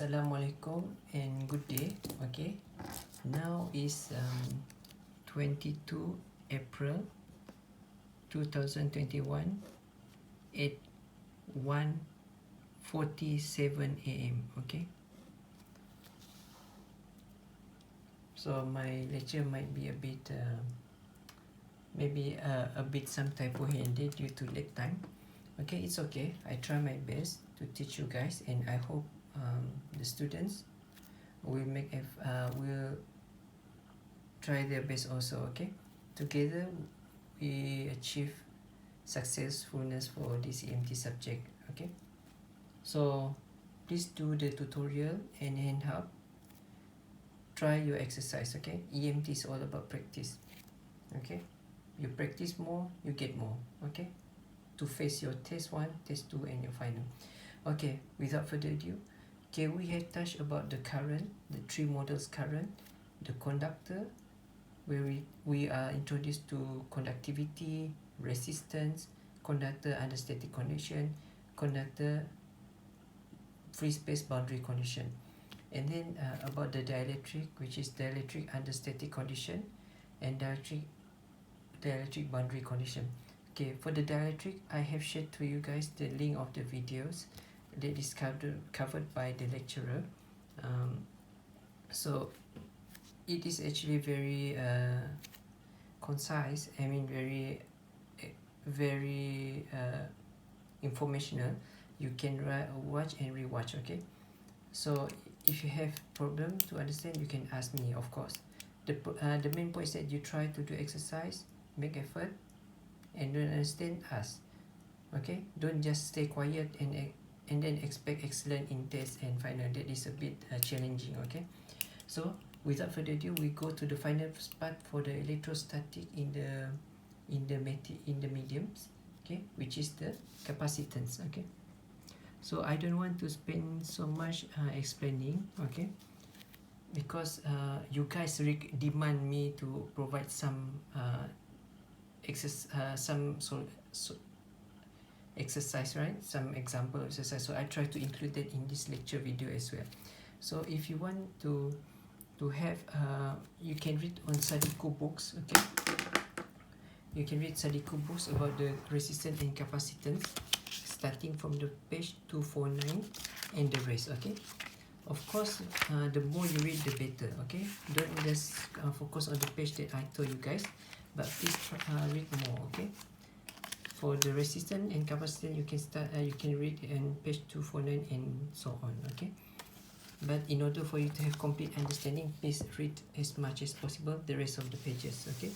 Assalamualaikum and good day. Okay, now is 22 April 2021 at 1:47 a.m. Okay, so my lecture might be a bit maybe a bit some typo here and there due to lag time. Okay, it's okay. I try my best to teach you guys, and I hope the students will will try their best also. Okay, together we achieve successfulness for this EMT subject. Okay, so please do the tutorial and hand help. Try your exercise. Okay, EMT is all about practice. Okay, you practice more, you get more. Okay, to face your test 1, test 2 and your final. Okay, without further ado, okay, we have touched about the current, the 3 models current, the conductor, where we are introduced to conductivity, resistance, conductor under static condition, conductor free space boundary condition, and then about the dielectric, which is dielectric under static condition, and dielectric boundary condition. Okay, for the dielectric, I have shared to you guys the link of the videos that is covered by the lecturer. So it is actually very concise. I mean very informational. You can watch and rewatch. Okay, so if you have problem to understand, you can ask me, of course. The main point is that you try to do exercise, make effort, and don't understand, ask. Okay, don't just stay quiet and then expect excellent in test and final. That is a bit challenging. Okay, so without further ado, we go to the final part for the electrostatic in the mediums. Okay, which is the capacitance. Okay, so I don't want to spend so much explaining. Okay, because you guys demand me to provide some exercise, right? Some example exercise. So I try to include that in this lecture video as well. So if you want to have you can read on Sadiko books. Okay, you can read Sadiko books about the resistance and capacitance starting from the page 249 and the rest. Okay, of course, the more you read the better. Okay, don't just focus on the page that I told you guys, but please read more. Okay, for the resistance and capacitance, you can read on page 249 and so on. Okay, but in order for you to have complete understanding, please read as much as possible the rest of the pages. Okay,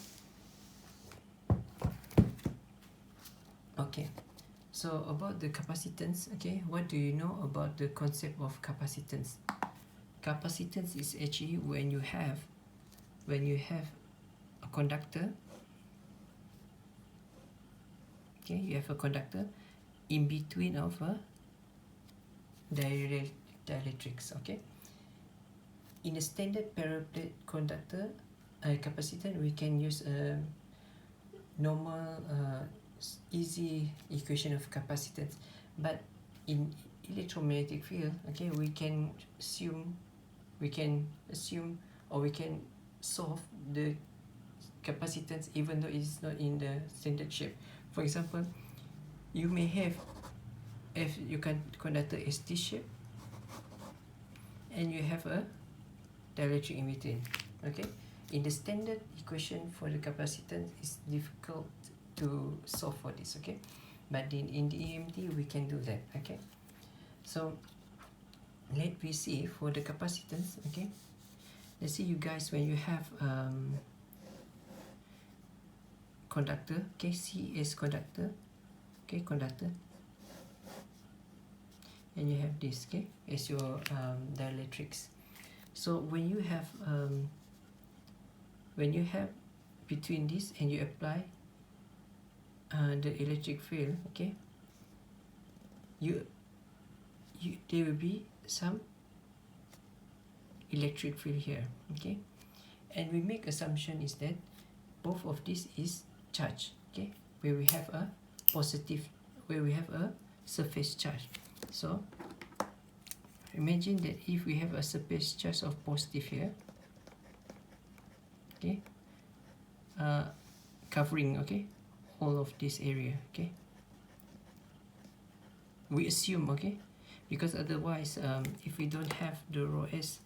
okay, so about the capacitance. Okay, what do you know about the concept of capacitance? Capacitance is actually when you have a conductor. Okay, you have a conductor in between of a dielectrics. Okay, in a standard parallel conductor capacitance, we can use a normal easy equation of capacitance, but in electromagnetic field, okay, we can assume or we can solve the capacitance even though it is not in the standard shape. For example, you may have, if you can conductor as this shape, and you have a dielectric in between. Okay, in the standard equation for the capacitance, it's difficult to solve for this. Okay, but in the EMT we can do that. Okay, so let me see for the capacitance. Okay, let's see you guys, when you have conductor. Okay, C is conductor. Okay, conductor, and you have this, okay, as your dielectrics. So when you have between this and you apply the electric field, okay, there will be some electric field here. Okay, and we make assumption is that both of this is charge. Okay, where we have a positive, where we have a surface charge. So imagine that if we have a surface charge of positive here, okay, covering, okay, all of this area, okay, we assume, okay, because otherwise if we don't have the rho s,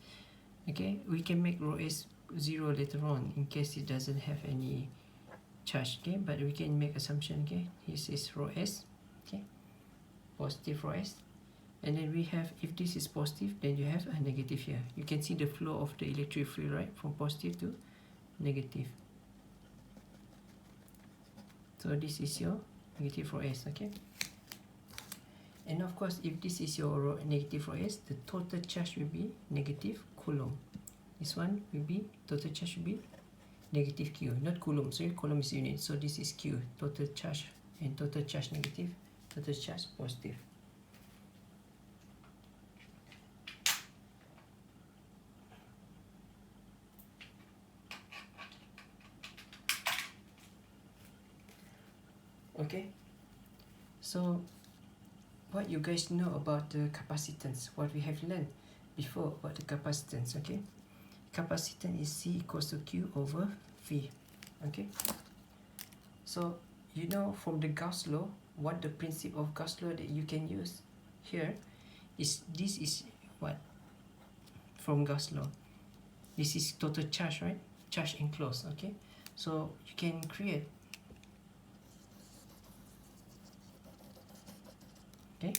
okay, we can make rho s 0 later on in case it doesn't have any charge, okay, but we can make assumption, okay, this is rho s, okay, positive rho s, and then we have, if this is positive, then you have a negative here. You can see the flow of the electric field, right, from positive to negative. So this is your negative rho s, okay. And of course, if this is your negative rho s, the total charge will be negative coulomb. This one will be, total charge will be negative q, not coulomb. So coulomb is unit. So this is q, total charge, and total charge negative, total charge positive. Okay. So what you guys know about the capacitance, what we have learned before about the capacitance, okay? Capacitance is C equals to Q over V, okay? So you know from the Gauss law, what the principle of Gauss law that you can use here is, this is what? From Gauss law. This is total charge, right? Charge enclosed, okay? So you can create, okay?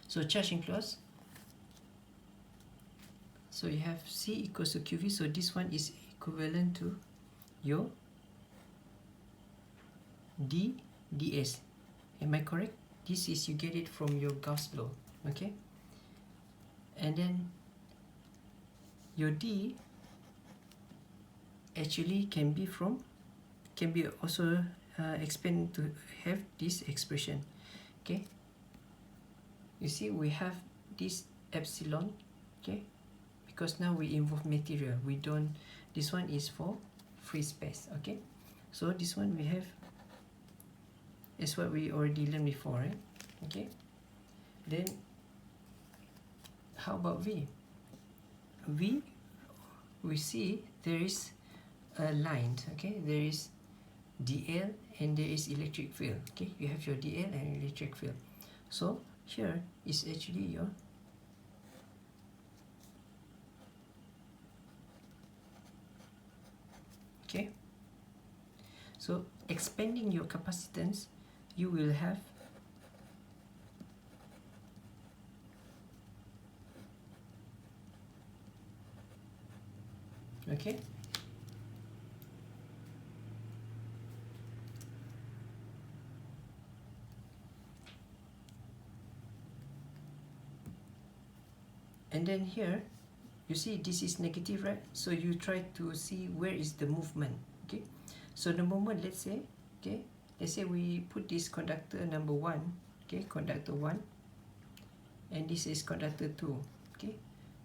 So charge enclosed. So you have C equals to QV. So this one is equivalent to your D ds. Am I correct? This is, you get it from your Gauss law, okay? And then your D actually can be from, can be also expanded to have this expression, okay? You see, we have this epsilon, okay? Because now we involve material, we don't, this one is for free space, okay? So this one we have, is what we already learned before, right? Okay. Then how about V? V, we see there is a line, okay? There is dl and there is electric field, okay? You have your dl and electric field. So here is actually your okay. So expanding your capacitance, you will have okay. And then here, you see this is negative, right? So you try to see where is the movement, okay? So the moment, let's say, okay, let's say we put this conductor number 1, okay, conductor 1, and this is conductor 2, okay?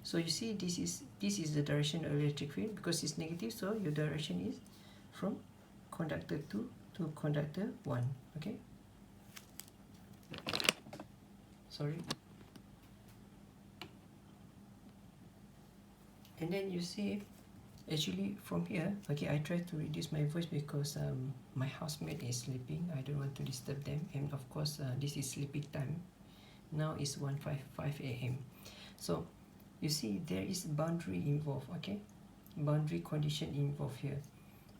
So you see this is the direction of electric field because it's negative, so your direction is from conductor 2 to conductor 1, okay? Sorry. And then you see, actually from here, okay, I try to reduce my voice because my housemate is sleeping. I don't want to disturb them, and of course this is sleeping time. Now it's 1:55 a.m. So you see there is boundary involved, okay? Boundary condition involved here.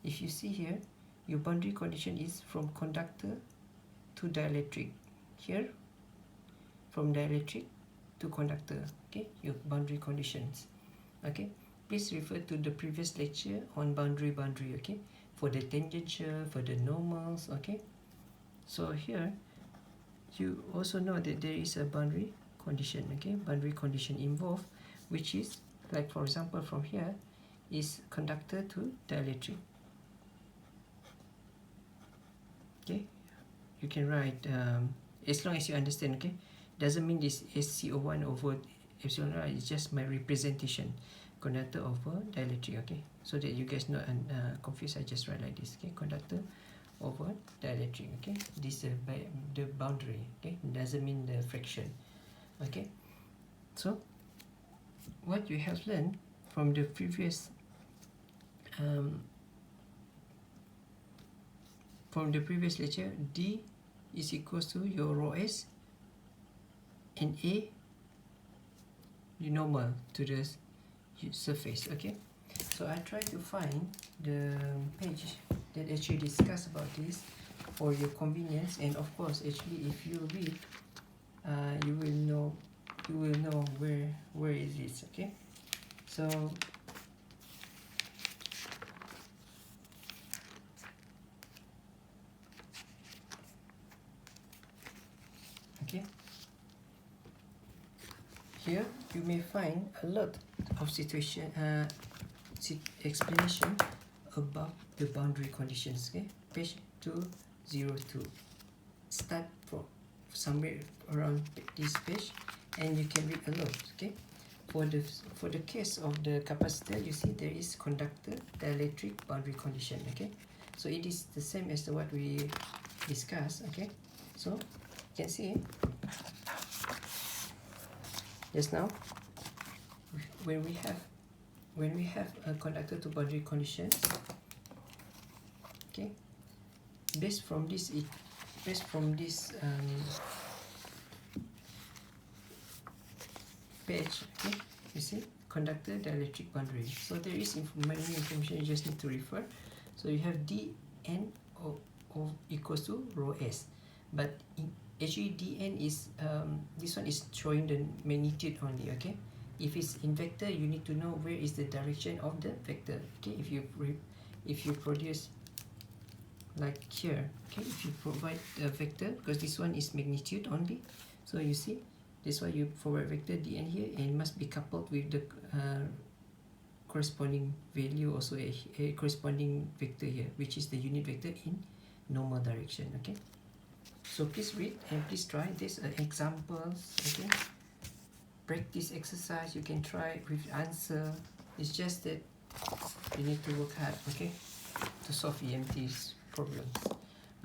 If you see here, your boundary condition is from conductor to dielectric. Here, from dielectric to conductor, okay? Your boundary conditions. Okay, please refer to the previous lecture on boundary, okay, for the tangential, for the normals, okay. So here you also know that there is a boundary condition, okay, boundary condition involved, which is like, for example, from here is conductor to dielectric, okay. You can write as long as you understand, okay. Doesn't mean this SCO1 over epsilon r, is just my representation, conductor over dielectric, okay. So that you guys not confused, I just write like this, okay, conductor over dielectric, okay. This is the boundary, okay, doesn't mean the fraction, okay. So what you have learned from the previous lecture, D is equals to your rho s, and A you normal to the surface. Okay, so I try to find the page that actually discuss about this for your convenience, and of course actually if you read you will know where is this. Okay, so okay, here you may find a lot of situation explanation about the boundary conditions. Okay, page 202. Start from somewhere around this page, and you can read a lot. Okay, for the case of the capacitor, you see there is conductor, dielectric, boundary condition. Okay, so it is the same as what we discussed. Okay, so you can see just now when we have a conductor to boundary conditions. Okay, based from this page, okay, you see conductor, dielectric, boundary. So there is many information you just need to refer. So you have dn o equals to rho s, but actually dn is this one is showing the magnitude only. Okay, if it's in vector, you need to know where is the direction of the vector. Okay, if you produce like here, okay, if you provide a vector, because this one is magnitude only, so you see that's why you forward vector dn here, and must be coupled with the corresponding value, also a corresponding vector here, which is the unit vector in normal direction. Okay, so please read and please try. These are examples. Okay, practice exercise, you can try with answer. It's just that you need to work hard, okay, to solve EMT's problems.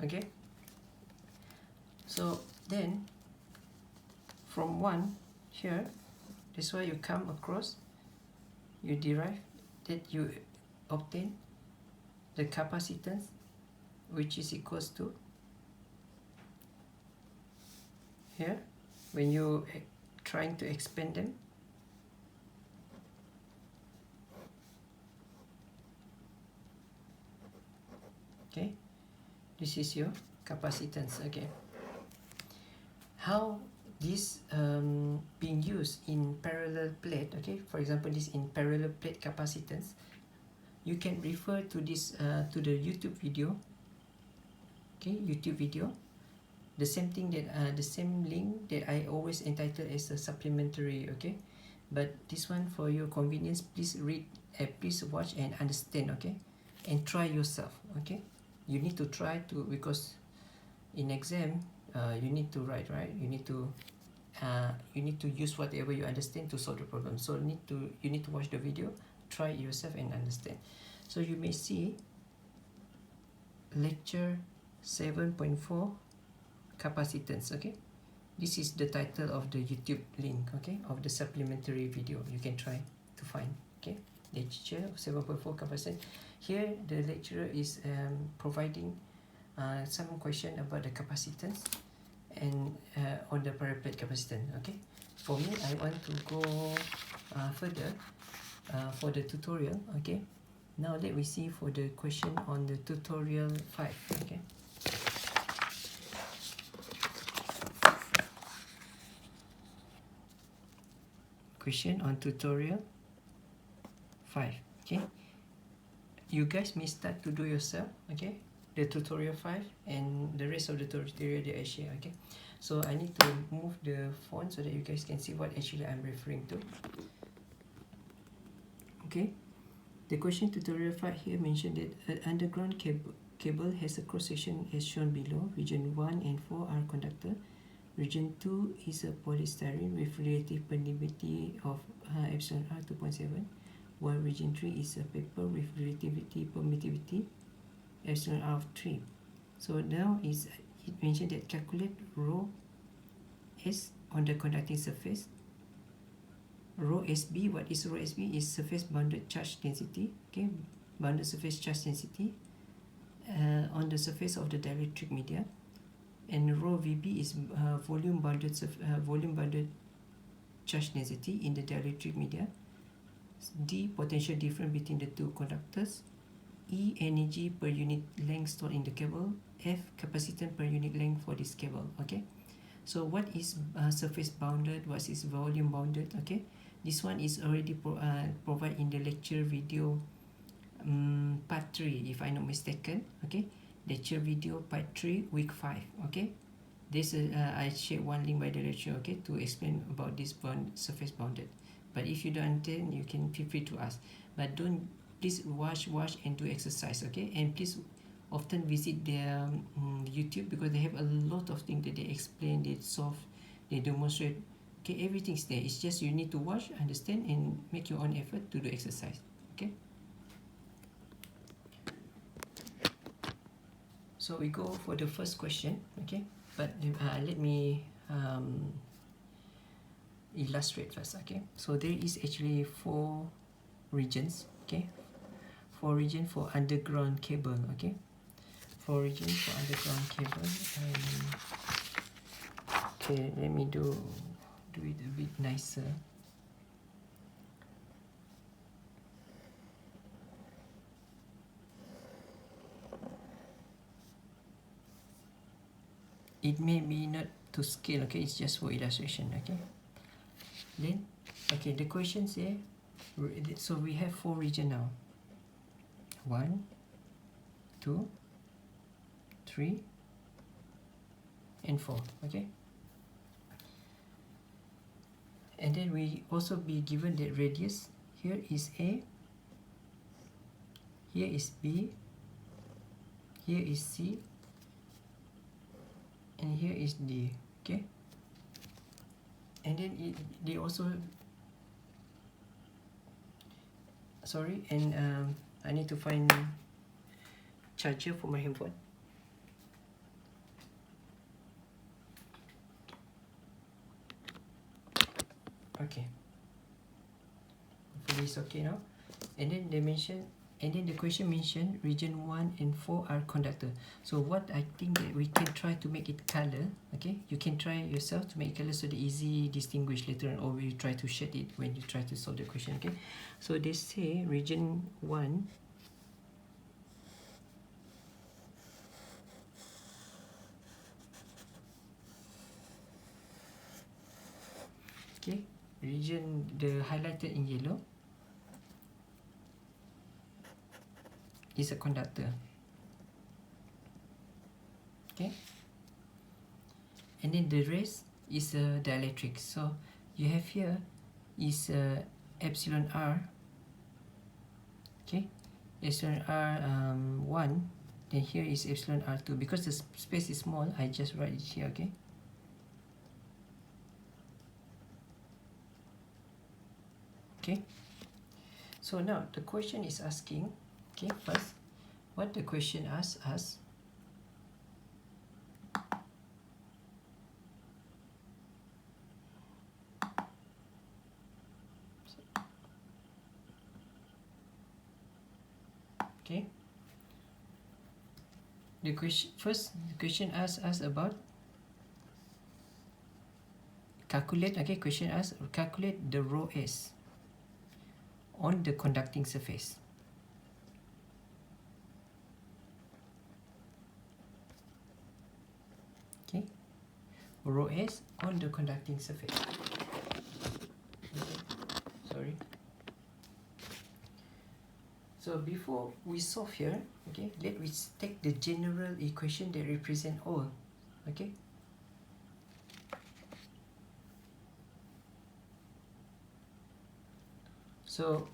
Okay, so then from one here, that's why you come across, you derive that you obtain the capacitance, which is equals to here when you trying to expand them. Okay, this is your capacitance. Okay, how this being used in parallel plate. Okay, for example, this in parallel plate capacitance, you can refer to this to the YouTube video. Okay, YouTube video, the same thing that the same link that I always entitled as a supplementary. Okay, but this one for your convenience, please read, please watch and understand. Okay, and try yourself. Okay, you need to try to, because in exam you need to write, right? You need to use whatever you understand to solve the problem. So you need to watch the video, try it yourself and understand. So you may see lecture 7.4 capacitance. Okay, this is the title of the YouTube link, okay, of the supplementary video. You can try to find. Okay, lecture 7.4 capacitance. Here the lecturer is providing some question about the capacitance and on the parallel plate capacitance. Okay, for me, I want to go further for the tutorial. Okay, now let me see for the question on the tutorial 5. Okay, question on tutorial 5. Okay, you guys may start to do yourself. Okay, the tutorial 5 and the rest of the tutorial that I share. Okay, so I need to move the font so that you guys can see what actually I'm referring to. Okay, the question tutorial 5 here mentioned that an underground cable has a cross section as shown below. Region 1 and 4 are conductor. Region 2 is a polystyrene with relative permeability of epsilon r 2.7, while region 3 is a paper with relativity permittivity epsilon r of 3. So now it mentioned that calculate rho s on the conducting surface rho SB. What is rho SB? Is surface bounded charge density. Okay, bounded surface charge density on the surface of the dielectric media. And rho VB is volume bounded charge density in the dielectric media. D, potential difference between the two conductors. E, energy per unit length stored in the cable. F, capacitance per unit length for this cable. Okay, so what is surface bounded, what is volume bounded? Okay, this one is already provided in the lecture video part 3, if I'm not mistaken. Okay, lecture video part 3 week 5. Okay, this I shared one link by the lecture, okay, to explain about this surface bounded. But if you don't understand, you can feel free to ask. But don't, please watch and do exercise, okay? And please often visit their YouTube, because they have a lot of things that they explain, they solve, they demonstrate. Okay, everything's there. It's just you need to watch, understand, and make your own effort to do exercise. Okay. So we go for the first question. Okay, but let me illustrate first. Okay, so there is actually 4 regions. Okay, 4 regions for underground cable. Okay, 4 regions for underground cable. Okay, let me do it a bit nicer. It may be not to scale. Okay, it's just for illustration. Okay, then okay, the question say, so we have 4 regions now. 1, 2, 3, and 4. Okay, and then we also be given the radius. Here is A, here is B, here is C, and here is D. Okay, and then they also, sorry, and I need to find charger for my handphone. Okay, hopefully it's okay now. And then they mention, and then the question mentioned region 1 and 4 are conductor. So what I think that we can try to make it color. Okay, you can try yourself to make color so that easy distinguish later on, or we try to shade it when you try to solve the question. Okay, so they say region 1 okay, region the highlighted in yellow is a conductor. Okay, and then the rest is a dielectric. So you have here is epsilon r. Okay, epsilon r 1, then here is epsilon r2. Because the space is small, I just write it here. Okay, okay, so now the question is asking, okay, first what the question asks us, okay, the question asks us about calculate. Okay, question asks calculate the rho s on the conducting surface. Okay, rho s on the conducting surface. Okay, sorry. So before we solve here, okay, let me take the general equation that represent all. Okay, so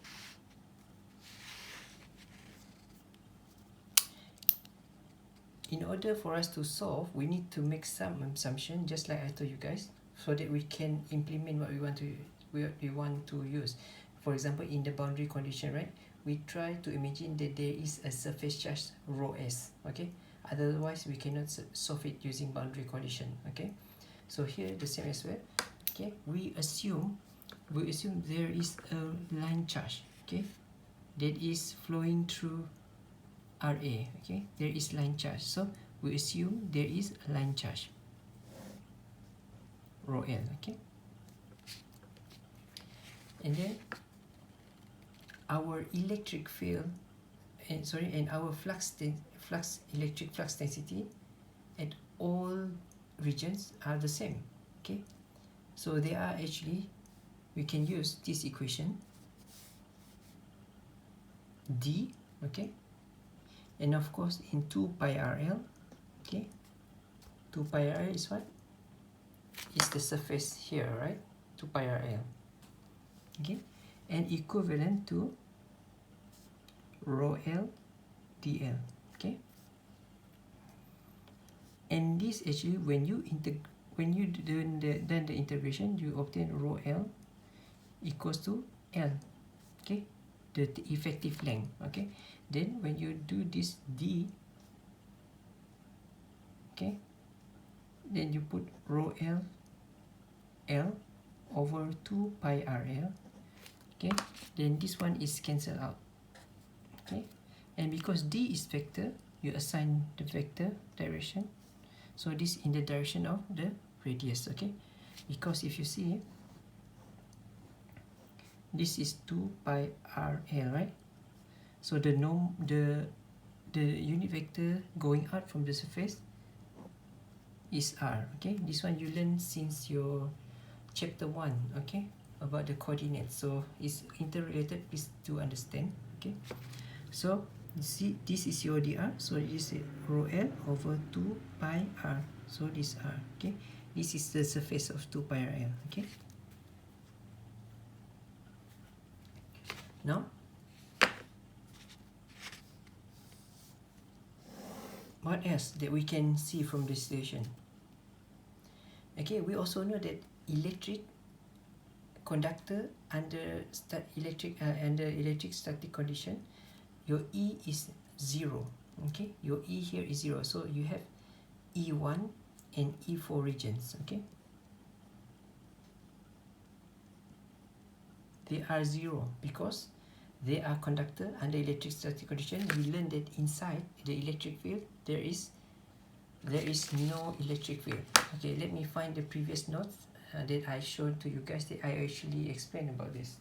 in order for us to solve, we need to make some assumption, just like I told you guys, so that we can implement what we want to use. For example, in the boundary condition, right, we try to imagine that there is a surface charge rho s. Okay, otherwise we cannot solve it using boundary condition. Okay, so here the same as well. Okay, we assume we assume there is a line charge, okay, that is flowing through RA, okay, there is line charge, so we assume there is a line charge, rho L, okay, and then our electric field, and our electric flux density at all regions are the same, okay, so they are actually, we can use this equation D, okay, and of course in 2 pi RL, okay, 2 pi RL is what? Is the surface here, right? 2 pi RL, okay, and equivalent to rho L dl, okay, and this actually when you done the integration, you obtain rho L equals to L, okay, the effective length, okay, then when you do this D, okay, then you put rho L over 2 pi RL, okay, then this one is cancelled out, okay, and because D is vector, you assign the vector direction, so this in the direction of the radius, okay, because if you see this is 2 pi RL, right, so the unit vector going out from the surface is R, okay, this one you learn since your chapter 1, okay, about the coordinates, so it's interrelated, please to understand, okay, so you see this is your dr, so this is rho L over 2 pi R, so this R, okay, this is the surface of 2 pi RL, okay. Now what else that we can see from this situation? Okay, we also know that electric conductor under electric static condition, your E is 0, okay, your E here is 0, so you have E1 and E4 regions, okay, they are 0 because they are conductor under electric static condition. We learned that inside the electric field there is no electric field, okay. Let me find the previous notes that I showed to you guys, that I actually explained about this.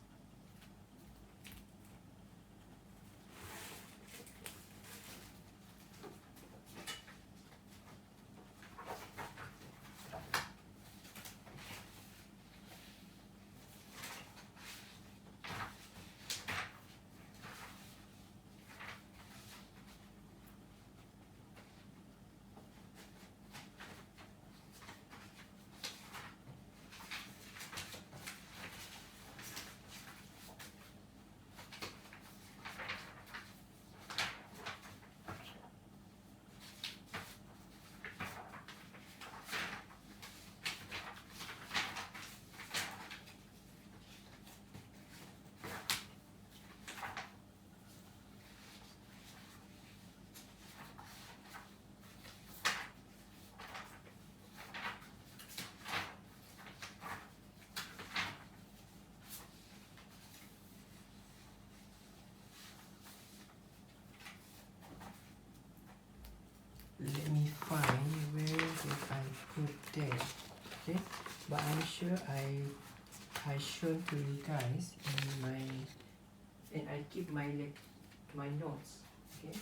Let me find where did I put that, okay, but I'm sure I shown to you guys in my, and I keep my notes, okay.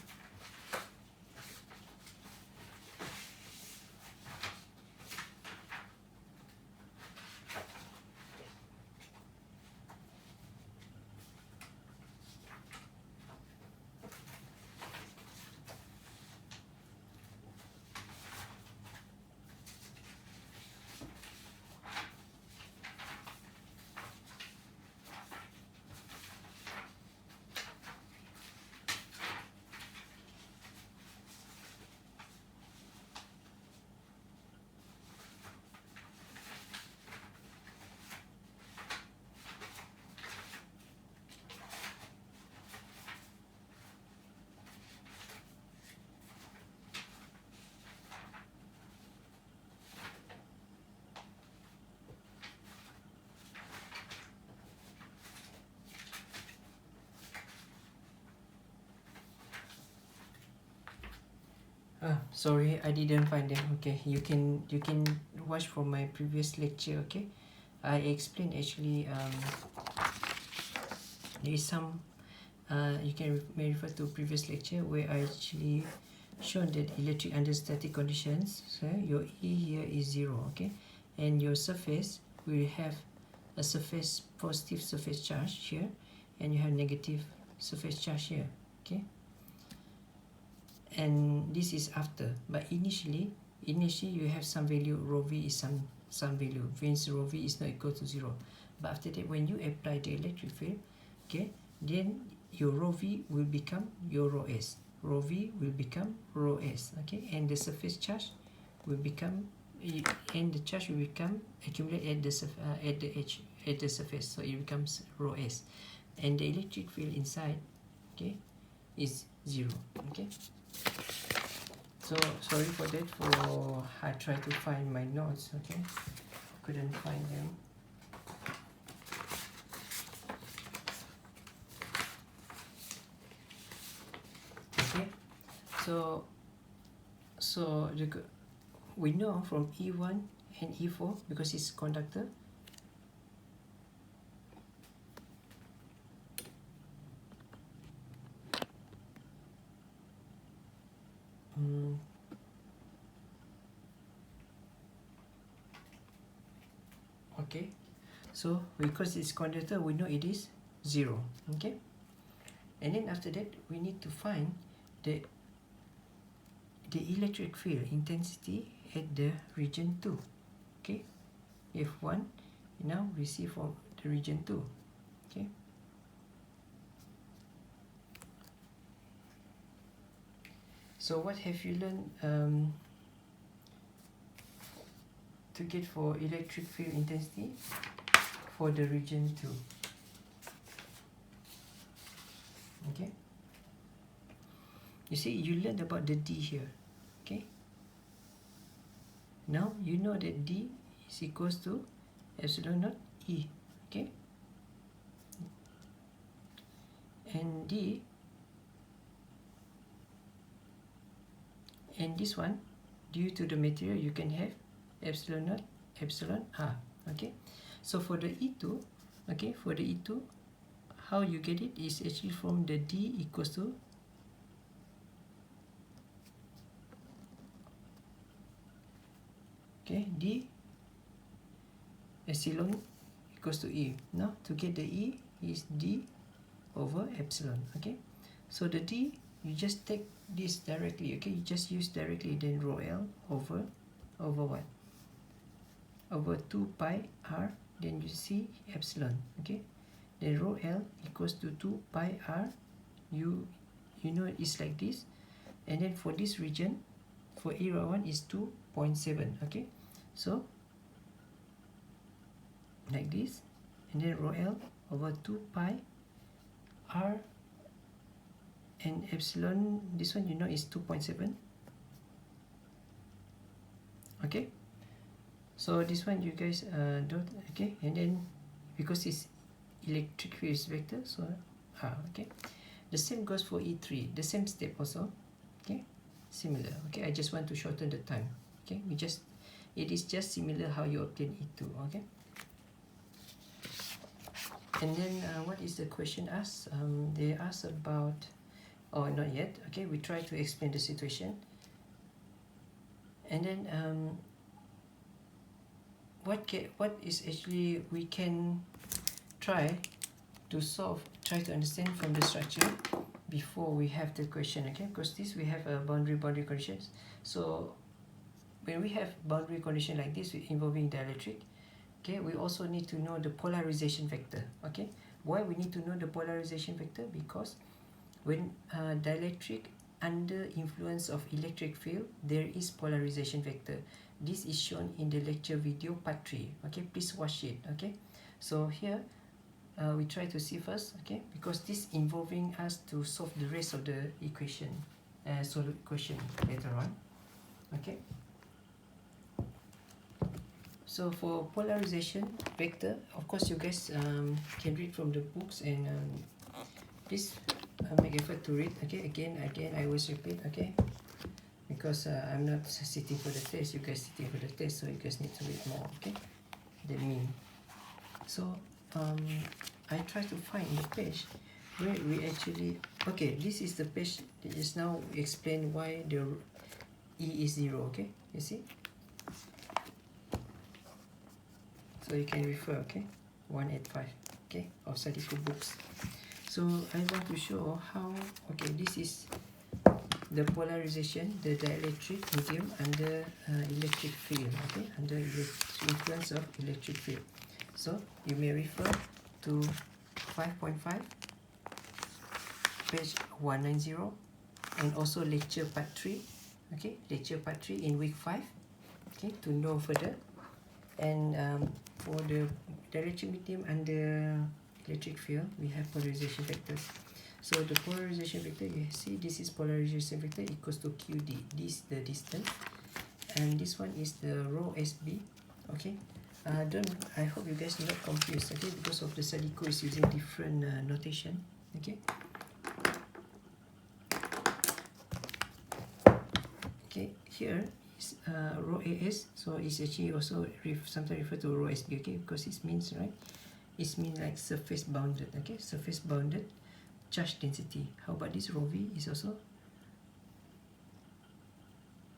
Sorry, I didn't find them. Okay, you can watch from my previous lecture. Okay, I explained actually there is some you may refer to previous lecture where I actually shown that electric under static conditions, so your E here is 0, okay, and your surface will have a surface positive surface charge here, and you have negative surface charge here, okay, and this is after, but initially you have some value rho v is some value, means rho v is not equal to 0, but after that when you apply the electric field, okay, then your rho v will become your rho s, rho v will become rho s, okay, and the surface charge will become, and the charge will become accumulate at the edge, at the surface, so it becomes rho s, and the electric field inside, okay, is 0, okay. So sorry for that, for I tried to find my notes, okay, couldn't find them. Okay, so we know from E1 and E4, because it's conductor, okay, so because it's conductor, we know it is 0, okay, and then after that we need to find the electric field intensity at the region 2, okay, F1, now we see for the region 2, okay. So what have you learned to get for electric field intensity for the region 2? Okay, you see, you learned about the D here, okay. Now you know that D is equals to epsilon naught E, okay, and D, and this one, due to the material, you can have epsilon naught epsilon R, okay. So for the E2, okay, for the E2, how you get it is actually from the D equals to D epsilon equals to E. Now to get the E is D over epsilon, okay. So the D, you just take this directly, okay, you just use directly, then rho L over what? Over 2 pi R, then you see epsilon, okay. Then rho L equals to 2 pi R, you know it's like this, and then for this region, for E1 is 2.7, okay. So like this, and then rho L over 2 pi R, and epsilon, this one you know is 2.7, okay. So this one you guys don't, okay, and then because it's electric field vector, so okay, the same goes for E3, the same step also, okay, similar, okay. I just want to shorten the time, okay, it is just similar how you obtain E2, okay. And then what is the question asked? They asked about, oh, not yet, okay, we try to explain the situation, and then what is actually we can try to solve, try to understand from the structure before we have the question, okay, because this we have a boundary conditions. So when we have boundary condition like this involving dielectric, okay, we also need to know the polarization vector, okay. Why we need to know the polarization vector? Because when dielectric under influence of electric field, there is polarization vector. This is shown in the lecture video part 3, okay, please watch it, okay. So here we try to see first, okay, because this involving us to solve the rest of the equation, solve the equation later on, okay. So for polarization vector, of course you guys can read from the books, and please make effort to read, okay. Again I always repeat, okay, because because I'm not sitting for the test, you guys sitting for the test, so you guys need to read more, okay, the mean. So I try to find the page where we actually, okay, this is the page that is now explain why the E is 0, okay, you see, so you can refer, okay, 185, okay, of Sadiko books. So I want to show how, okay, this is the polarization, the dielectric medium under electric field, okay, under influence of electric field. So you may refer to 5.5, page 190, and also lecture part 3, okay, lecture part 3 in week 5, okay, to know further. And for the dielectric medium under electric field, we have polarization vectors. So the polarization vector, you see this is polarization vector equals to QD. This is the distance, and this one is the rho SB. Okay, I hope you guys are not confused. Okay, because of the Sadiko is using different notation. Okay. Okay, here is rho AS, so it's actually also sometimes referred to rho SB. Okay, because it means, right, it means like surface bounded. Okay, surface bounded charge density. How about this rho V is also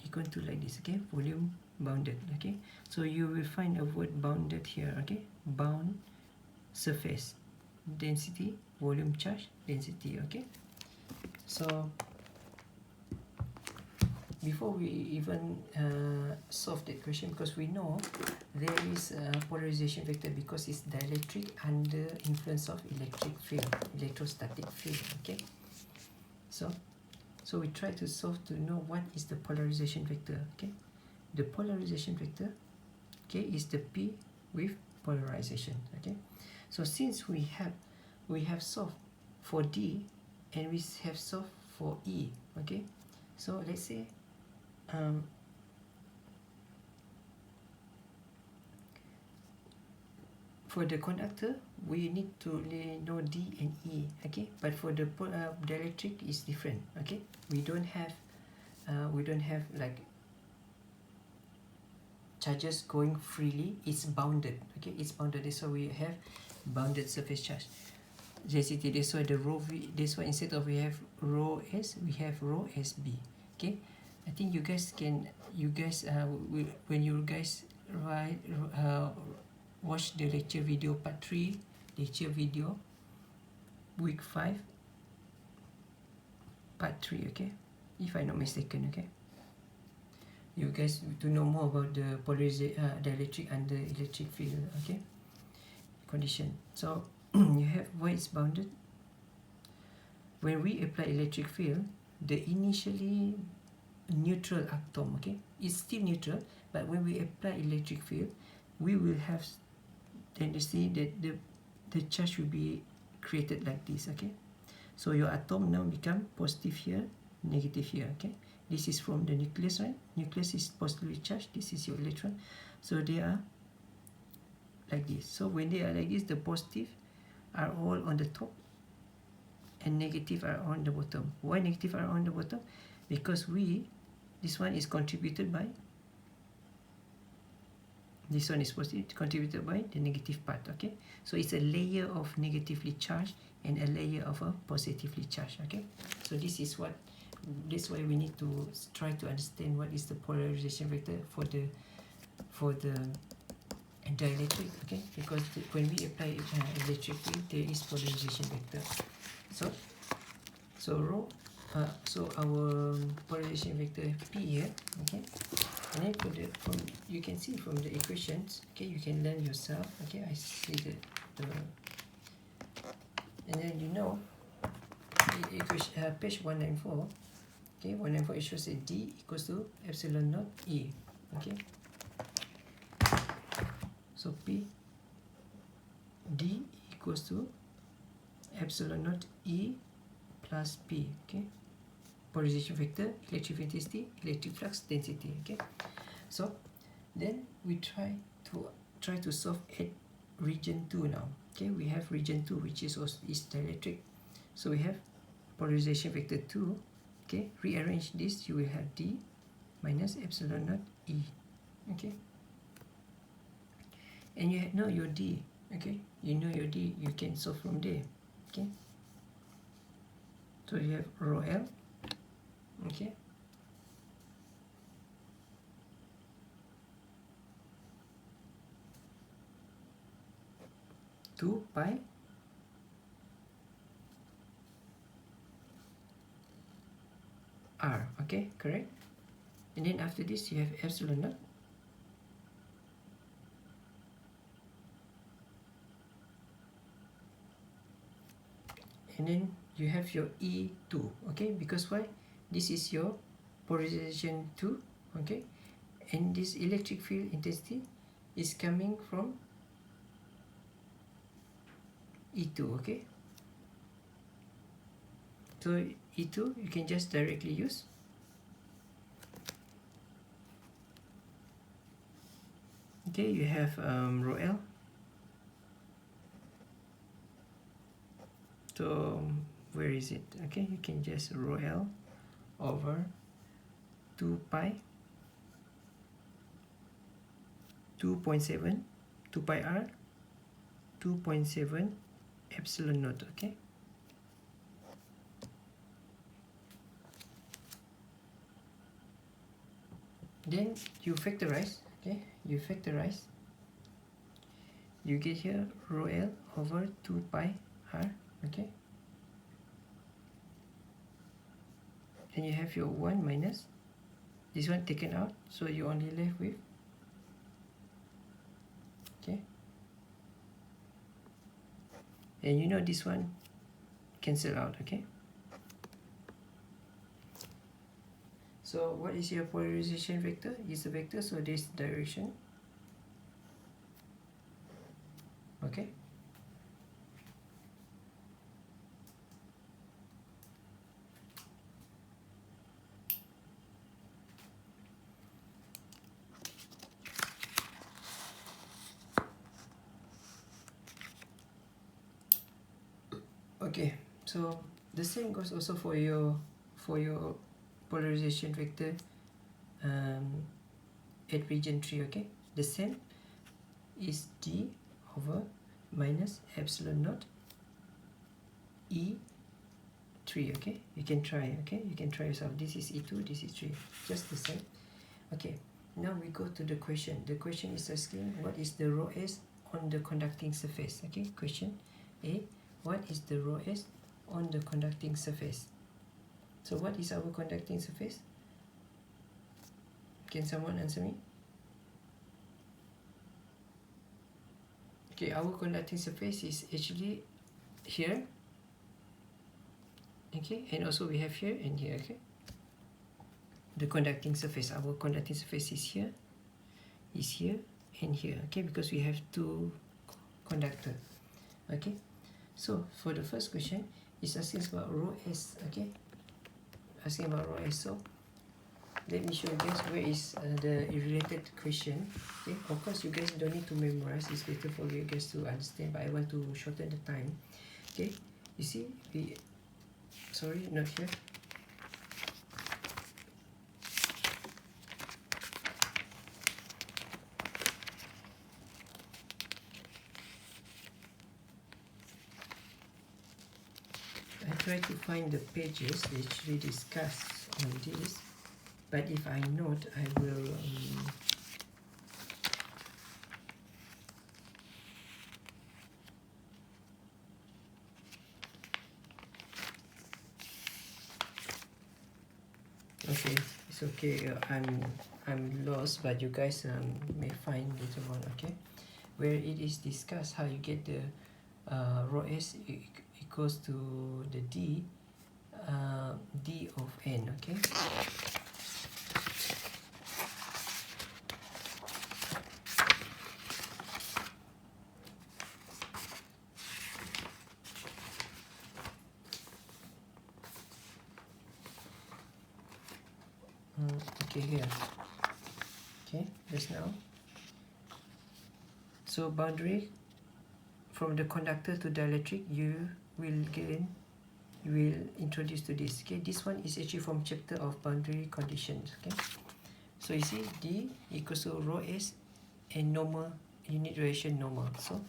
equal to like this, okay, volume bounded. Okay, so you will find a word bounded here. Okay, bound surface density, volume charge density. Okay, so before we even solve that question, because we know there is a polarization vector because it's dielectric under influence of electric field, electrostatic field. Okay, so we try to solve to know what is the polarization vector. Okay, the polarization vector, okay, is the P with polarization. Okay, so since we have solved for D and we have solved for E. Okay, so let's say for the conductor, we need to know D and E, okay. But for the dielectric is different, okay. We don't have like charges going freely. It's bounded, okay. It's bounded. That's why we have bounded surface charge density. That's why the rho V. That's why instead of we have rho S, we have rho SB, okay. I think you guys when you guys watch the lecture video part 3, lecture video week 5 part 3, okay, if I'm not mistaken. Okay, you guys to know more about the dielectric under electric field, okay, condition. So you have where it's bounded. When we apply electric field, the initially neutral atom, okay, it's still neutral, but when we apply electric field, we will have tendency that the charge will be created like this. Okay, so your atom now become positive here, negative here. Okay, this is from the nucleus, right? Nucleus is positively charged. This is your electron, so they are like this. So when they are like this, the positive are all on the top and negative are on the bottom. Why negative are on the bottom? Because this one is contributed by, this one is positive, contributed by the negative part. Okay, so it's a layer of negatively charged and a layer of a positively charged. Okay, so that's why we need to try to understand what is the polarization vector for the dielectric. Okay, because when we apply electric field, there is polarization vector. So our polarization vector P here. Okay, and then you can see from the equations. Okay, you can learn yourself. Okay, I see and then you know the equation page 194. Okay, 194 it shows that D equals to epsilon naught E. Okay, so D equals to epsilon naught E plus P. Okay, polarization vector, electric intensity, electric flux density. Okay, so then we try to solve at region 2 now. Okay, we have region 2, which is dielectric. So we have polarization vector 2. Okay, rearrange this, you will have D minus epsilon naught E. Okay, and you know your D. Okay, you know your D, you can solve from there. Okay, so you have rho L. Okay, two pi R. Okay, correct. And then after this you have epsilon naught. And then you have your E2, okay, because why? This is your polarization 2, okay, and this electric field intensity is coming from E2, okay. So E2 you can just directly use. Okay, you have rho L. So where is it? Okay, you can just rho L over 2 pi 2.7 2 pi R 2.7 epsilon naught. Okay, then you factorize. Okay, you factorize, you get here rho L over 2 pi R. Okay, and you have your 1 minus this one taken out, so you only left with, okay, and you know this one cancel out. Okay, so what is your polarization vector? Is a vector, so this direction. Okay, okay, so the same goes also for your polarization vector at region 3. Okay, the same is D over minus epsilon naught E3. Okay, you can try. Okay, you can try yourself. This is E2, this is 3, just the same. Okay, now we go to the question. The question is asking what is the rho S on the conducting surface. Okay, question A, what is the rho S on the conducting surface? So what is our conducting surface? Can someone answer me? Okay, our conducting surface is actually here. Okay, and also we have here and here. Okay, the conducting surface, our conducting surface is here, and here. Okay, because we have two conductor. Okay, so for the first question, it's asking about rho S. Okay, asking about rho S. So let me show you guys where is the related question. Okay, of course you guys don't need to memorize, it's better for you guys to understand, but I want to shorten the time. Okay, you see, sorry, not here. I try to find the pages they actually discuss on this, but if I not, I will okay, it's okay. I'm lost, but you guys may find later on. Okay, where it is discussed how you get the rho S equals to the D of n. Okay, okay, here. Okay, just now. So boundary from the conductor to dielectric, you will introduce to this. Okay, this one is actually from chapter of boundary conditions. Okay, So you see D equals to rho S and normal, unit duration normal. So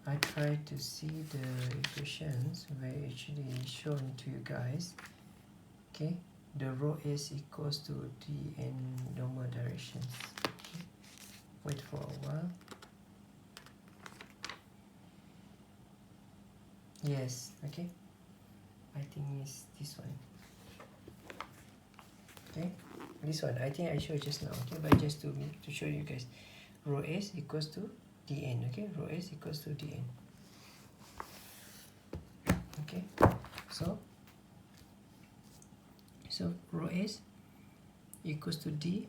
I try to see the equations where actually shown to you guys. Okay, the rho S equals to D in normal directions. Okay. Wait for a while. Yes, okay. I think it's this one. Okay, this one I think I showed just now. Okay, but just to show you guys, rho S equals to Dn. Okay, rho S equals to Dn. Okay, so rho S equals to D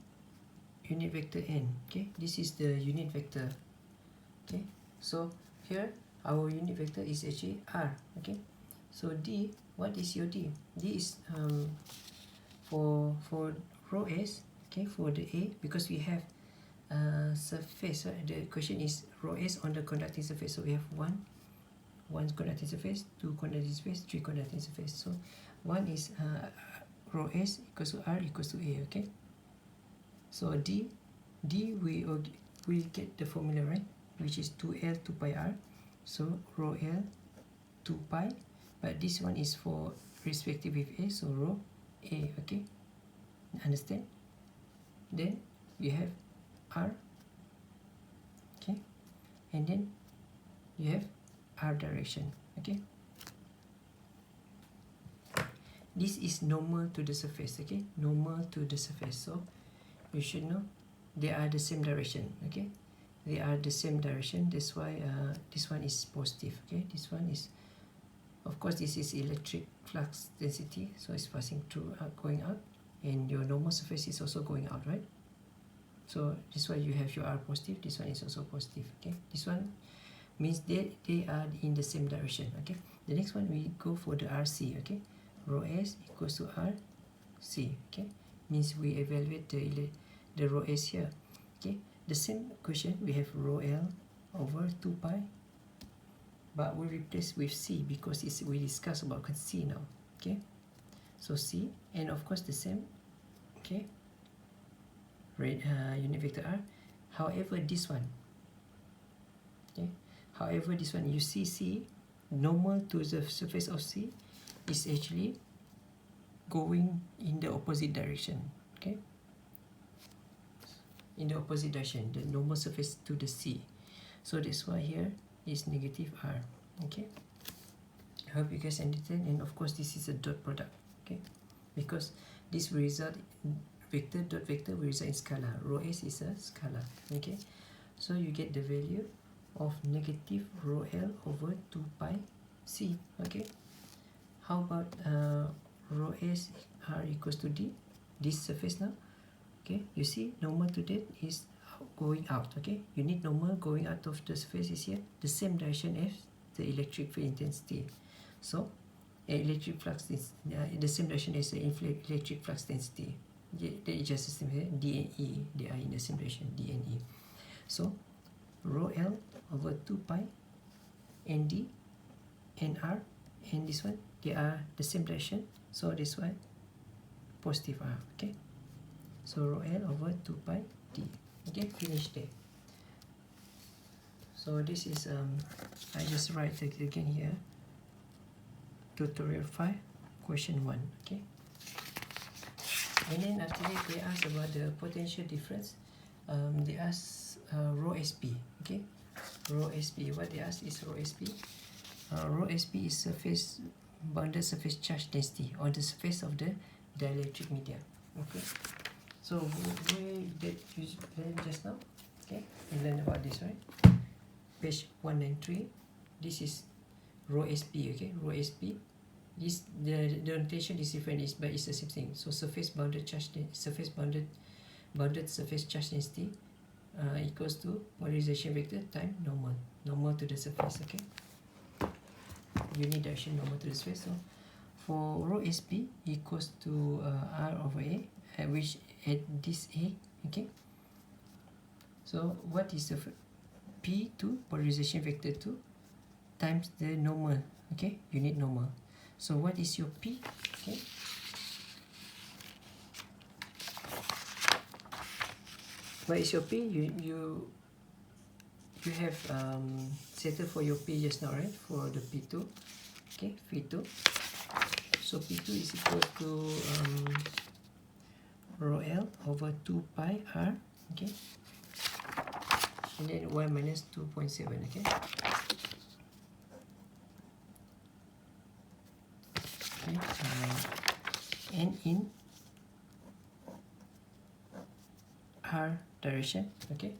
unit vector n. Okay, this is the unit vector. Okay, so here our unit vector is actually r. Okay, so D, what is your D? D is for rho S. Okay, for the A, because we have surface, right? The question is rho S on the conducting surface. So we have one conducting surface, two conducting surface, three conducting surface. So one is rho S equals to R equals to A. Okay, so D we get the formula, right, which is 2L 2 pi R. So rho L 2 pi, but this one is for respective with A, so rho A. Okay, understand? Then you have R. Okay, and then you have R direction. Okay, this is normal to the surface. Okay, normal to the surface, so you should know they are the same direction. Okay, they are the same direction, that's why this one is positive. Okay, this one is, of course, this is electric flux density, so it's passing through, going out, and your normal surface is also going out, right? So this why you have your R positive, this one is also positive. Okay, this one means they are in the same direction. Okay, the next one we go for the RC. Okay, rho S equals to RC. Okay, means we evaluate the rho S here. Okay, the same question, we have rho L over 2 pi, but we replace with C because we discuss about C now. Okay, so C, and of course the same. Okay, unit vector R. However, this one, okay, however this one, you see C normal to the surface of C is actually going in the opposite direction. Okay, in the opposite direction, the normal surface to the C. So that's why here is negative R. Okay, I hope you guys understand. And of course this is a dot product. Okay, because this will result in vector dot vector will result in scalar. Rho S is a scalar. Okay, so you get the value of negative rho L over 2 pi C. Okay, how about rho S R equals to D, this surface now. Okay, you see normal to that is going out. Okay, you need normal going out of the surface is here, the same direction as the electric field intensity. So electric flux is the same direction as the electric flux density. They just the same here, D and E, they are in the same direction, D and E. So rho L over 2 pi and D and R and this one, they are the same direction, so this one positive R. Okay, so rho L over 2 pi D. Okay, finish there. So this is I just write it again here, tutorial 5 question 1. Okay, and then after that they ask about the potential difference. They ask rho SP. Okay, rho SP, what they ask is rho SP. Rho SP is surface bounded surface charge density on the surface of the dielectric media. Okay, so we did use just now. Okay, we learned about this, right? Page 193. This is rho SP. Okay, rho SP. This the notation is different, but it's the same thing. So surface bounded charge, bounded surface charge density equals to polarization vector time normal to the surface. Okay. unidirectional normal to the surface. So for rho SB equals to R over A, at which at this A, okay. So what is the P2 polarization vector 2 times the normal, okay, unit normal. So what is your P? Okay. What is your P? You have settled for your P just now, right? For the P2. Okay, P2. So P2 is equal to rho L over 2 pi R, okay? And then 1 minus 2.7, okay? Okay, and in R direction, okay?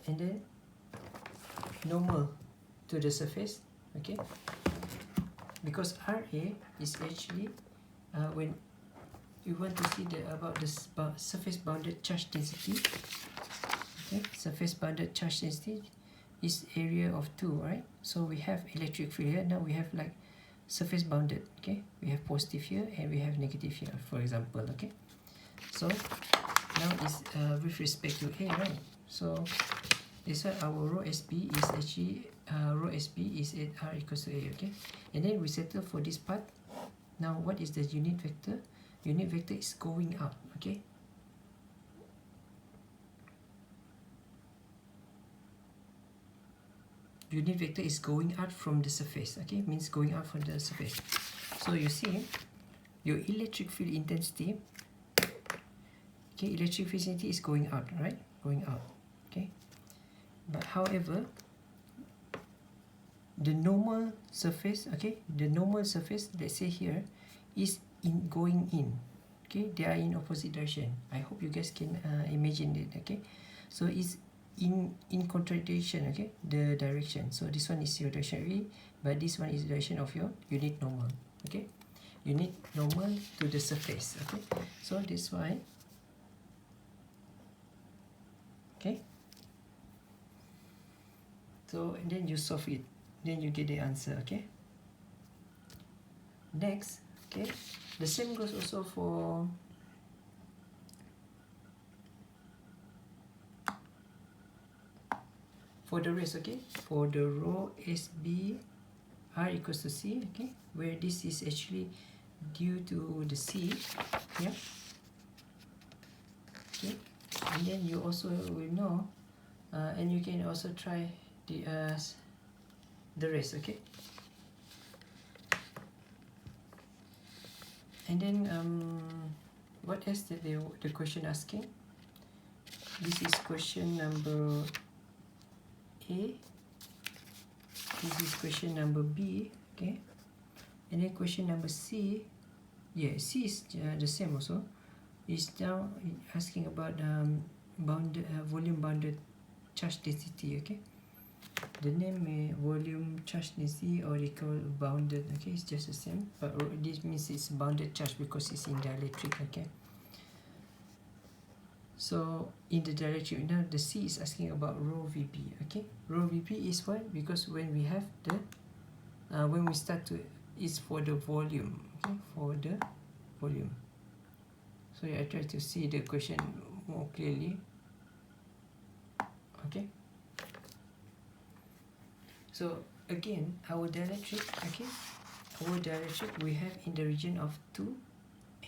And then normal to the surface, okay? Because RA is actually when you want to see about the surface bounded charge density, okay? Surface bounded charge density is area of 2, right? So we have electric field here. Now we have like surface bounded, okay? We have positive here and we have negative here, for example, okay? So now is with respect to A, right? So that's why our rho SB is actually rho SB is at R equals to A, okay? And then we settle for this part. Now what is the unit vector? Unit vector is going out, okay? Unit vector is going out from the surface, okay? Means going out from the surface. So you see, your electric field intensity, okay, electric field intensity is going out, right? Going out, okay? But however, the normal surface, okay, the normal surface, let's say here, is going in, okay? They are in opposite direction. I hope you guys can imagine it, okay? So it's in contradiction, okay, the direction. So this one is your direction A, but this one is the direction of your unit normal, okay? Unit normal to the surface, okay? So this why, okay? So and then you solve it, then you get the answer, okay? Next, okay, the same goes also for the rest, okay? For the rho SB R equals to C, okay? Where this is actually due to the C, yeah? Okay, and then you also will know, and you can also try the rest, okay? And then what else did the question asking? This is question number A. This is question number B, okay? And then question number C, yeah, C is the same also. Is now asking about bounded volume bounded charge density, okay? The name volume charge density, or they call bounded, okay? It's just the same, but this means it's bounded charge because it's in dielectric, okay? So in the dielectric, now the C is asking about rho VB, okay? Rho VB is what? Because when we have the when we start to, is for the volume, okay? For the volume. So I try to see the question more clearly, okay? So again, our dielectric, okay? Our dielectric we have in the region of 2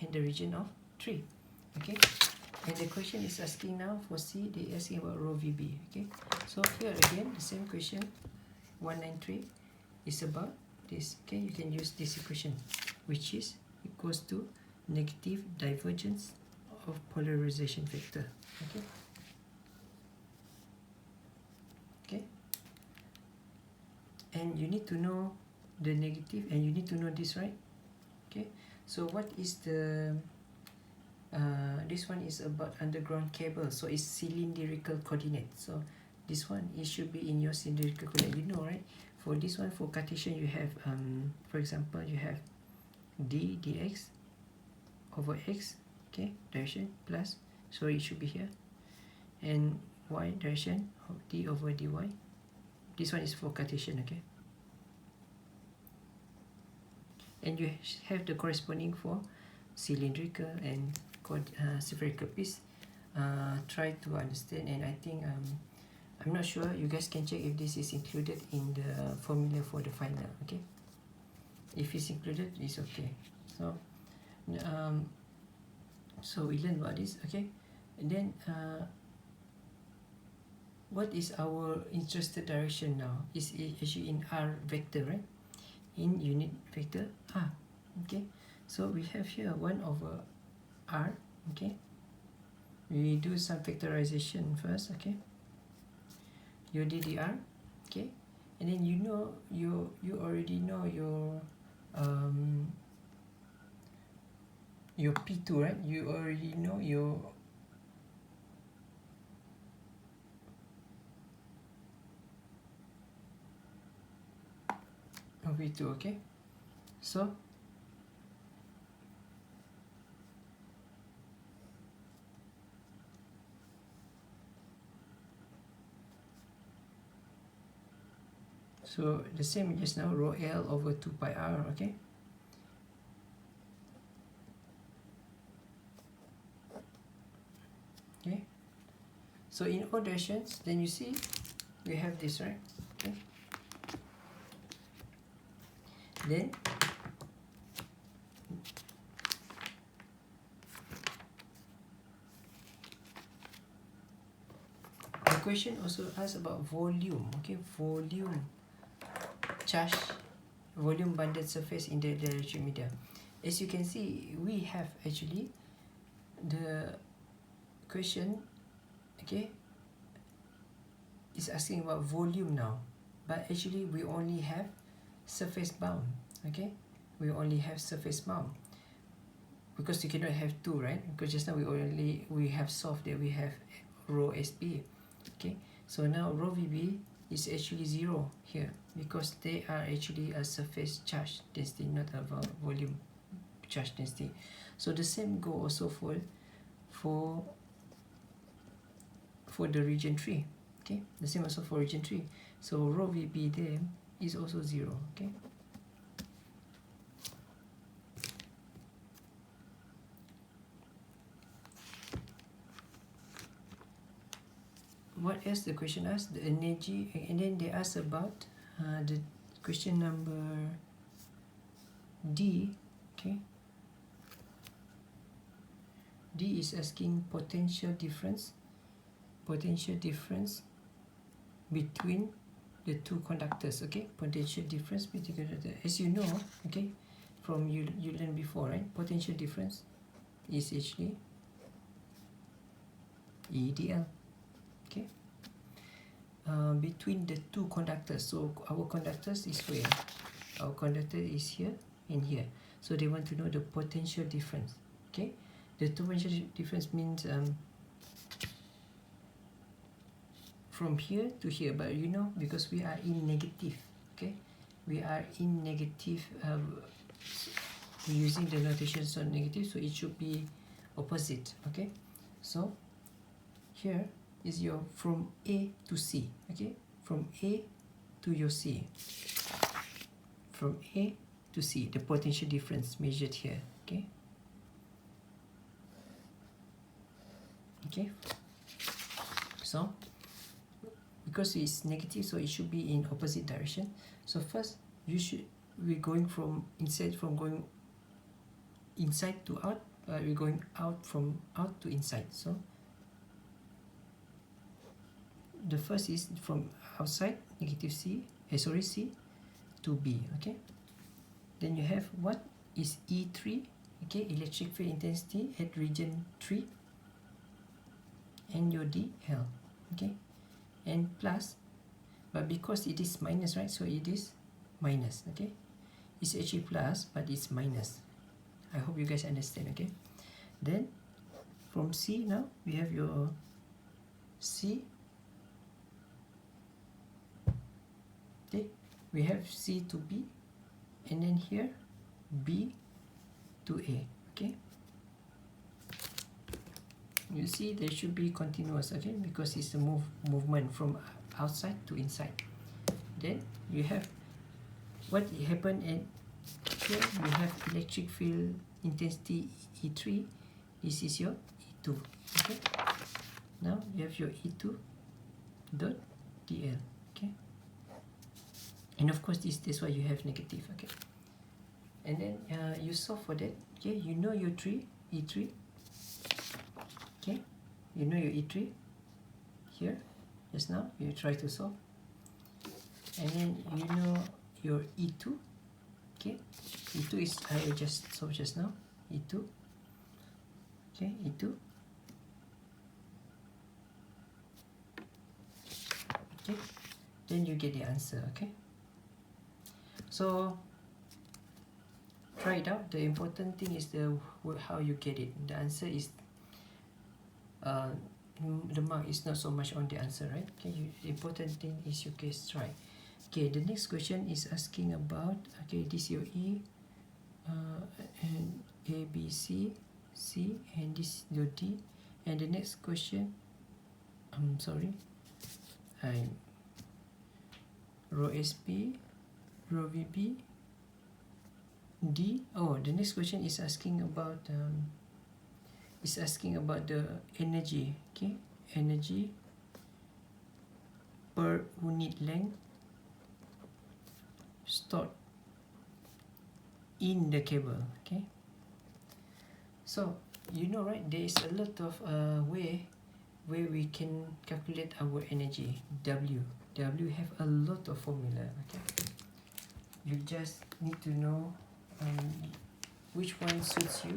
and the region of 3, okay? And the question is asking now for C, they asking about rho VB, okay? So here again, the same question, 193, is about this, okay? You can use this equation, which is equals to negative divergence of polarization vector, okay? Okay? And you need to know the negative, and you need to know this, right? Okay? So what is the this one is about underground cable, so it's cylindrical coordinate. So this one, it should be in your cylindrical coordinate, you know, right? For this one, for Cartesian, you have for example, you have d dx over x, okay, direction, plus, so it should be here, and y direction of d over dy. This one is for Cartesian, okay? and you have the corresponding for cylindrical and spherical piece. Try to understand, and I think I'm not sure, you guys can check if this is included in the formula for the final. Okay, if it's included, it's okay. So we learned about this. Okay, and then what is our interested direction now? Is actually in R vector, right? In unit vector. Okay, so we have here 1 over R. Okay, we do some factorization first. Okay, your DDR. Okay, and then you already know your P2, right? You already know your V2. Okay, so the same just now, rho L over 2 pi R. Okay, okay, so in all directions, then you see we have this, right? Okay, then the question also asks about volume. Okay, volume charge, volume bundled surface in the dielectric media. As you can see, we have actually the question, okay, is asking about volume now, but actually we only have surface bound. Okay, we only have surface bound because you cannot have two, right? Because just now we have solved that we have rho SPA. Okay, so now rho VB is actually 0 here because they are actually a surface charge density, not a volume charge density. So the same go also for the region 3. Okay, the same also for region 3. So rho VB there is also 0. Okay, what else the question asks? The energy, and then they ask about the question number D. Okay, D is asking potential difference between the two conductors. Okay, potential difference between conductors. As you know, okay, from you learned before, right? Potential difference is actually EDL. Okay, between the two conductors. So our conductors is where? Our conductor is here and here. So they want to know the potential difference. Okay, the potential difference means from here to here, but you know, because we are in negative. Okay, we are in negative, using the notation so negative, so it should be opposite. Okay, so here is your from A to C. Okay, from A to your C, from A to C, the potential difference measured here. Okay, okay, so because it's negative, so it should be in opposite direction. So first we're going from inside, going inside to out, we're going out from out to inside. So the first is from outside, negative C to B. Okay, then you have what is E3, okay, electric field intensity at region 3, and your DL. Okay, and plus, but because it is minus, right, so it is minus. Okay, it's actually plus, but it's minus. I hope you guys understand. Okay, then from C, now we have your C. Okay, we have C to B, and then here B to A. Okay, you see they should be continuous. Okay, because it's a movement from outside to inside. Then you have what happened here you have electric field intensity E3. This is your E2. Okay. Now you have your E2 dot dl. Okay. And of course this why you have negative. Okay. And then you solve for that. Okay. You know your E3. Okay. You know your E3 here. Just now you try to solve. And then you know your E2. Okay. E2 is I just solved just now. E2. Okay. E2. Okay. Then you get the answer. Okay. So try it out. The important thing is how you get it. The answer is the mark is not so much on the answer, right? Okay, the important thing is you guys try. Okay, the next question is asking about, okay, this your E, and A, B, C, and this your D. And the next question, I'm sorry, row SP, row VB, D. Oh, the next question is asking about the energy. Okay, energy per unit length stored in the cable. Okay, so you know, right, there is a lot of way where we can calculate our energy. W have a lot of formula. Okay, you just need to know which one suits you.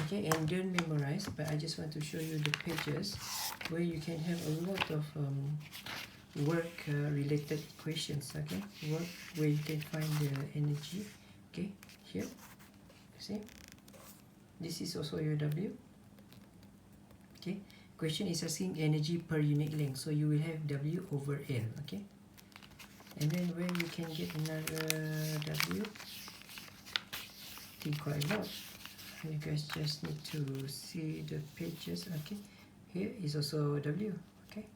Okay, and don't memorize, but I just want to show you the pages where you can have a lot of work related equations. Okay, work where you can find the energy. Okay, here, see, this is also your W. Okay, question is asking energy per unit length, so you will have W over L. Okay, and then where you can get another W, think quite a lot. You guys just need to see the pages. Okay, here is also W. Okay,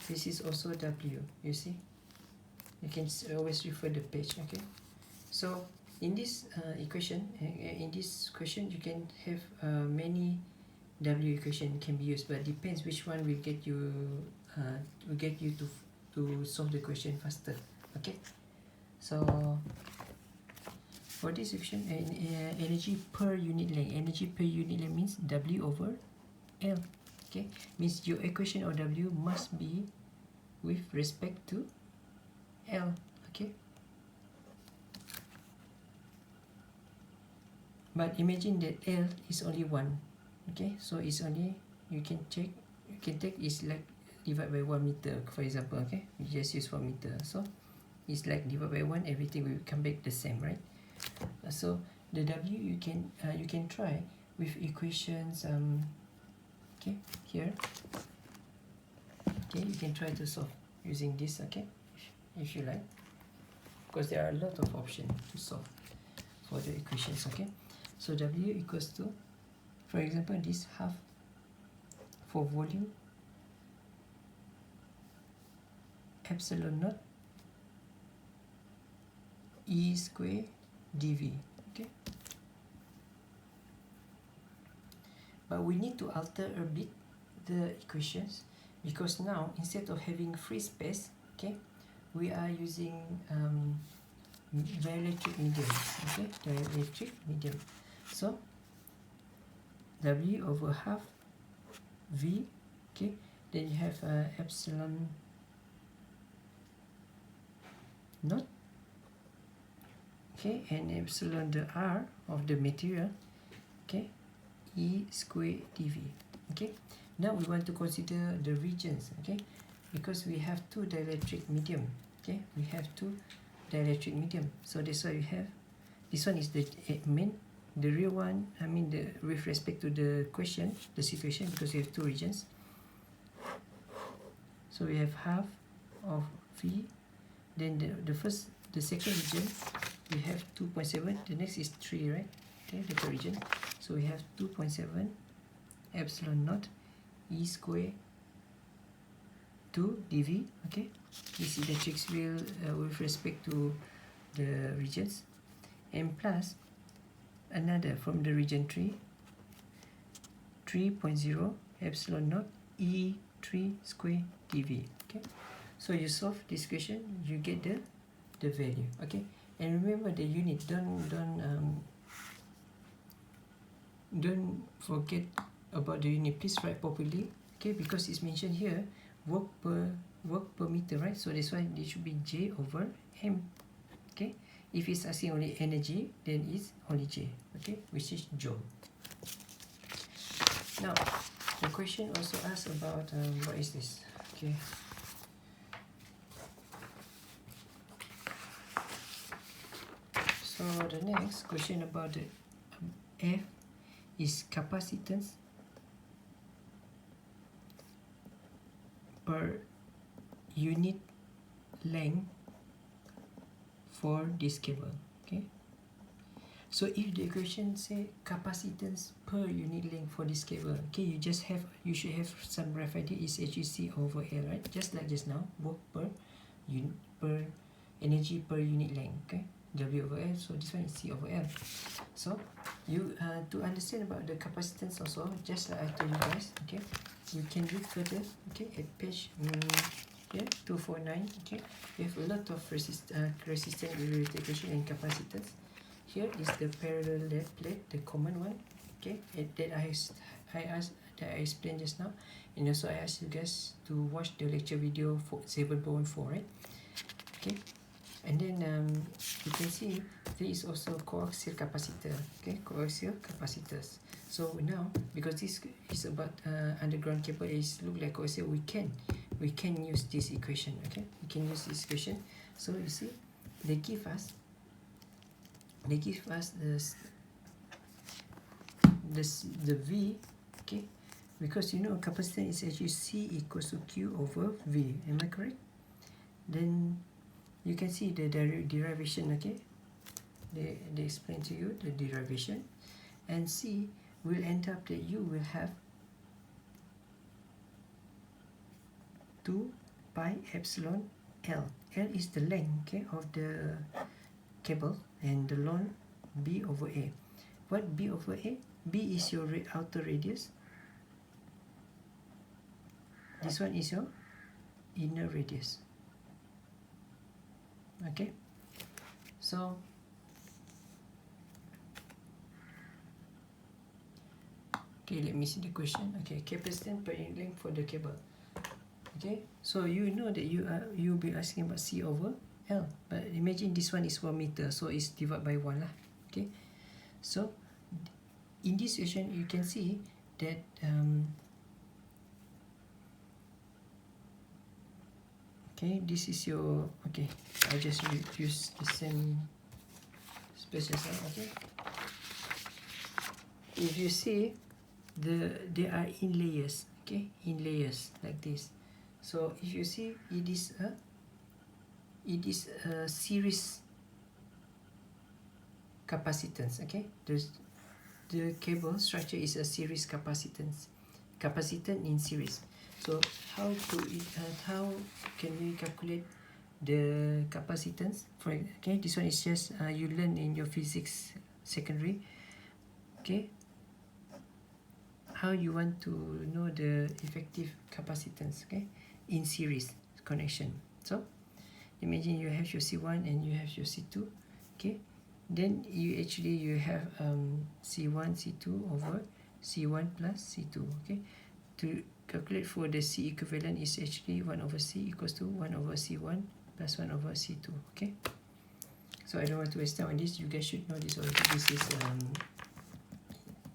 this is also W. You see, you can always refer the page. Okay, so in this equation, in this question, you can have many W equation can be used, but depends which one will get you to solve the question faster. Okay, so for this equation, energy per unit length. Energy per unit length means W over L. Okay, means your equation of W must be with respect to L. Okay, but imagine that L is only 1. Okay, so it's only, you can take is like divide by 1 meter, for example. Okay, we just use 1 meter, so it's like divide by 1, everything will come back the same, right? So the W you can try with equations. Okay, here. Okay, you can try to solve using this. Okay, if you like, because there are a lot of options to solve for the equations. Okay, so W equals to, for example, this half for volume epsilon naught E square dV. Okay, but we need to alter a bit the equations, because now instead of having free space, okay, we are using dielectric medium. Okay, dielectric medium. So W over half V. Okay, then you have epsilon naught. Okay, and epsilon the R of the material. Okay, E square dV. Okay, now we want to consider the regions. Okay, because we have two dielectric medium. Okay, we have two dielectric medium, so that's why we have this one is the main, the real one. I mean, with respect to the question, the situation, because we have two regions. So we have half of V, then the second region we have 2.7, the next is 3, right? Okay, the third region, so we have 2.7 epsilon naught E square 2 dV. Okay, this electric field with respect to the regions, and plus another from the region 3, 3.0 epsilon naught E3 square dV. Okay, so you solve this question, you get the value. Okay, and remember the unit. Don't forget about the unit. Please write properly. Okay, because it's mentioned here work per meter, right? So that's why it should be J over M. Okay, if it's asking only energy, then it's only J. Okay, which is joule. Now the question also asks about what is this? Okay, so the next question about the F is capacitance per unit length for this cable. Okay, so if the equation say capacitance per unit length for this cable, okay, you should have some rough idea. Is HEC over L, right? Just like just now, work per energy per unit length. Okay, W over L. So this one is C over L. So you to understand about the capacitance also, just like I told you guys. Okay, you can read further. Okay, at page 249. Okay, we have a lot of resistance related equation and capacitance. Here is the parallel plate, the common one. Okay, that I explained just now, and also I asked you guys to watch the lecture video for 7.4, right? Okay, and then you can see there is also coaxial capacitor. Okay, coaxial capacitors. So now, because this is about underground cable, is look like coaxial, we can use this equation. Okay, we can use this equation. So you see, they give us the V. Okay, because you know capacitance is actually C equals to Q over V. Am I correct? Then you can see the derivation. Okay, they explain to you the derivation, and C will end up that you will have 2 pi epsilon L. L is the length, okay, of the cable, and the length B over A. What B over A? B is your outer radius. This one is your inner radius. Okay, so okay, let me see the question. Okay, capacitance per unit length for the cable. Okay, so you know that you'll be asking about C over L, but imagine this one is 1 meter, so it's divided by 1 lah. Okay, so in this equation you can see that okay, this is your, okay, I just use the same spaces. Okay, if you see they are in layers. Okay, in layers like this. So if you see, it is a series capacitance. Okay, the cable structure is a series capacitance in series. So how can we calculate the capacitance? For okay, this one is just you learn in your physics secondary. Okay, how you want to know the effective capacitance, okay, in series connection. So imagine you have your C1 and you have your C2. Okay, then you have C1 C2 over C1 plus C2. Okay, to calculate for the C equivalent is actually 1 over C equals to 1 over C1 plus 1 over C2. Okay, so I don't want to waste time on this. You guys should know this already. This is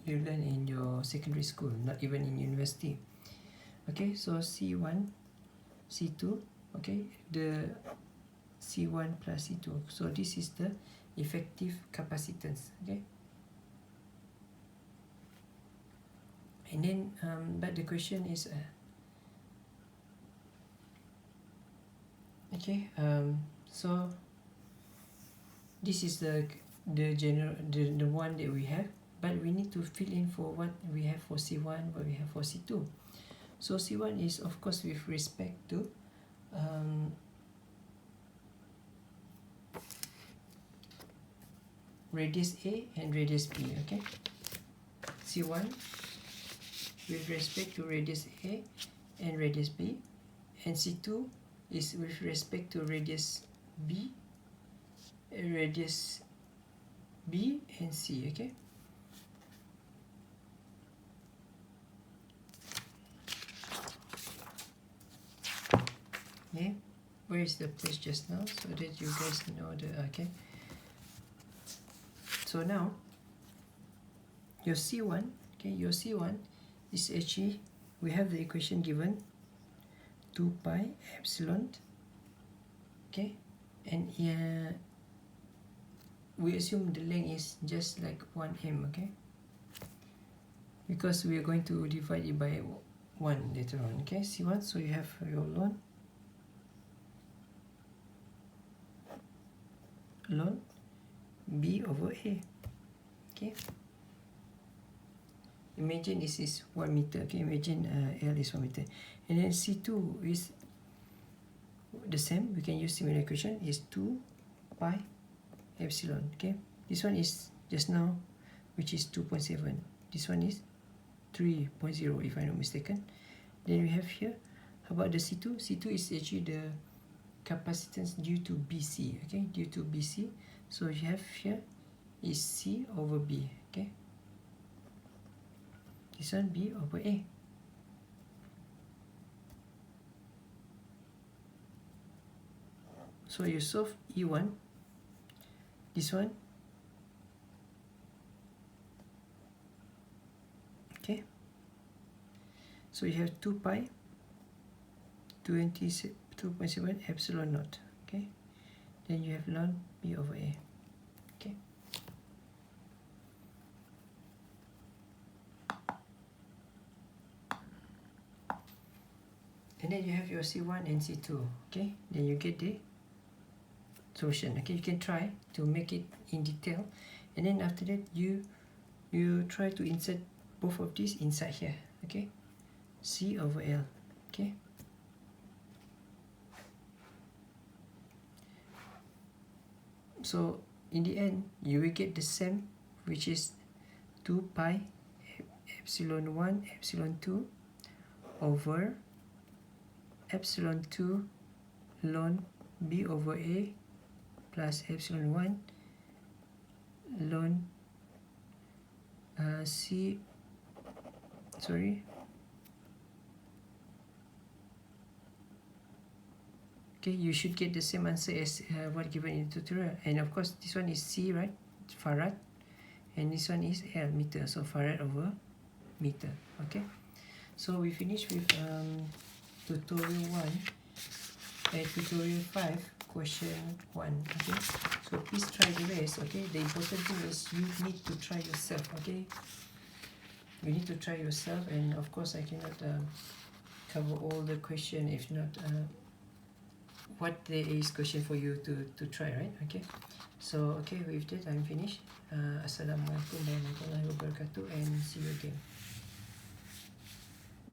you learn in your secondary school, not even in university. Okay, so C1 C2, okay, the C1 plus C2, so this is the effective capacitance. Okay, and then but the question is okay, so this is the general the one that we have, but we need to fill in for what we have for C1, what we have for C2. So C1 is of course with respect to radius A and radius B, okay? C1 with respect to radius A and radius B, and C2 is with respect to radius B and C, okay? Yeah, where is the place just now so that you guys know the, okay? So now your C1, okay, your C1 is actually, we have the equation given 2 pi epsilon, okay, and we assume the length is just like 1m, okay, because we are going to divide it by 1 later on, okay? C1, so you have your ln B over A, okay? Imagine this is 1 meter, okay? Imagine L is 1 meter, and then C2 is the same. We can use similar equation, is 2 pi epsilon, okay? This one is just now, which is 2.7. This one is 3.0 if I'm not mistaken. Then we have here, how about the C2? C2 is actually the capacitance due to BC, okay? Due to BC. So you have here is C over B, okay? This one B over A. So you solve E1, this one, okay? So you have 2 pi 2.7 epsilon naught, okay? Then you have ln B over A, okay? And then you have your C1 and C2, okay? Then you get the solution, okay? You can try to make it in detail, and then after that you try to insert both of these inside here, okay? C over L, okay? So in the end you will get the same, which is 2 pi epsilon 1 epsilon 2 over epsilon 2 ln B over A plus epsilon 1 ln C, sorry, okay, you should get the same answer as what given in the tutorial. And of course this one is C, right, farad, and this one is L, meter, so farad over meter, okay? So we finished with tutorial 1 and tutorial 5 question 1, okay? So please try the rest, okay? The important thing is you need to try yourself, okay? You need to try yourself, and of course I cannot cover all the question, if not what there is question for you to try, right? Okay, so okay, with that I'm finished. Assalamualaikum warahmatullahi wabarakatuh, and see you again.